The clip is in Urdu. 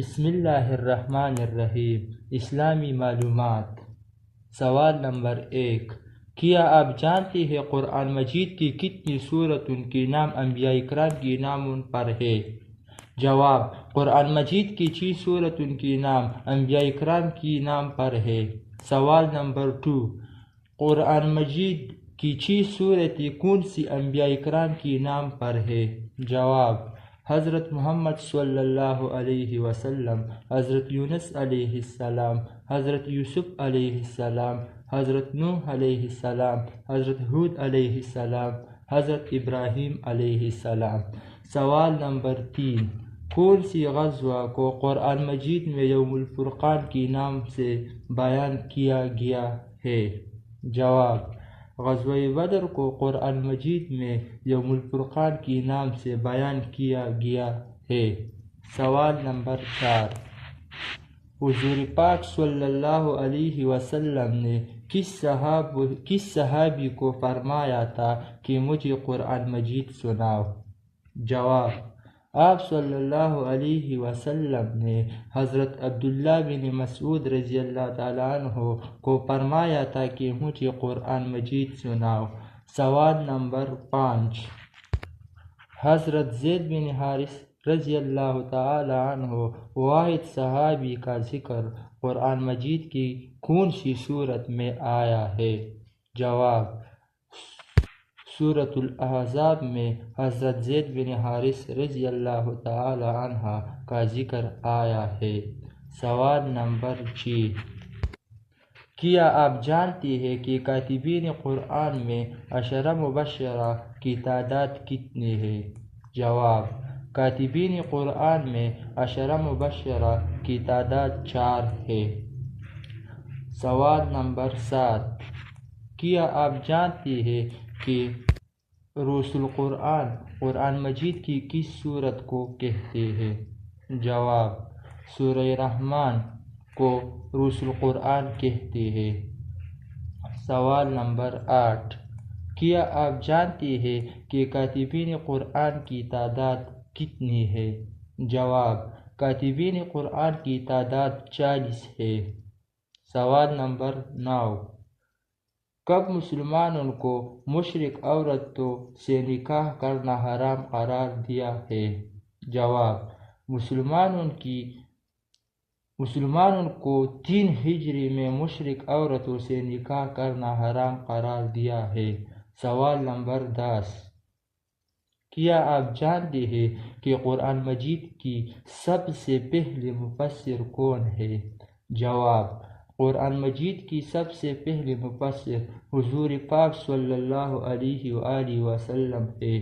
بسم اللہ الرحمن الرحیم۔ اسلامی معلومات۔ سوال نمبر 1، کیا آپ جانتے ہیں قرآن مجید کی کتنی سورتوں کے نام انبیاء کرام کے ناموں پر ہے؟ جواب، قرآن مجید کی 6 سورتوں کے نام انبیاء کرام کے نام پر ہے۔ سوال نمبر 2، قرآن مجید کی 6 سورتیں کون سی انبیاء کرام کے نام پر ہے؟ جواب، حضرت محمد صلی اللہ علیہ وسلم، حضرت یونس علیہ السلام، حضرت یوسف علیہ السلام، حضرت نوح علیہ السلام، حضرت ہود علیہ السلام، حضرت ابراہیم علیہ السلام۔ سوال نمبر 3، کون سی غزوہ کو قرآن مجید میں یوم الفرقان کے نام سے بیان کیا گیا ہے؟ جواب، غزوہ بدر کو قرآن مجید میں یوم الفرقان کے نام سے بیان کیا گیا ہے۔ سوال نمبر 4، حضور پاک صلی اللہ علیہ وسلم نے کس صحابی کو فرمایا تھا کہ مجھے قرآن مجید سناؤ؟ جواب، آپ صلی اللہ علیہ وسلم نے حضرت عبداللہ بن مسعود رضی اللہ تعالیٰ عنہ کو فرمایا تھا کہ مجھے قرآن مجید سناؤ۔ سوال نمبر 5، حضرت زید بن حارث رضی اللہ تعالیٰ عنہ واحد صحابی کا ذکر قرآن مجید کی کون سی سورت میں آیا ہے؟ جواب، سورۃ الاحزاب میں حضرت زید بن حارث رضی اللہ تعالی عنہ کا ذکر آیا ہے۔ سوال نمبر 6، کیا آپ جانتے ہیں کہ کاتبین قرآن میں 10 مبشرہ کی تعداد کتنی ہے؟ جواب، کاتبین قرآن میں 10 مبشرہ کی تعداد 4 ہے۔ سوال نمبر 7، کیا آپ جانتے ہیں کہ رؤوس القرآن قرآن مجید کی کس سورت کو کہتے ہیں؟ جواب، سورہ رحمان کو رؤوس القرآن کہتے ہیں۔ سوال نمبر 8، کیا آپ جانتے ہیں کہ کاتبین قرآن کی تعداد کتنی ہے؟ جواب، کاتبین قرآن کی تعداد 40 ہے۔ سوال نمبر 9، کب مسلمانوں کو مشرک عورتوں سے نکاح کرنا حرام قرار دیا ہے؟ جواب، مسلمانوں کو 3 ہجری میں مشرک عورتوں سے نکاح کرنا حرام قرار دیا ہے۔ سوال نمبر 10، کیا آپ جانتے ہیں کہ قرآن مجید کی سب سے پہلی مفسر کون ہے؟ جواب، قرآن مجید کی سب سے پہلی مفسر حضور پاک صلی اللہ علیہ وآلہ وسلم ہے۔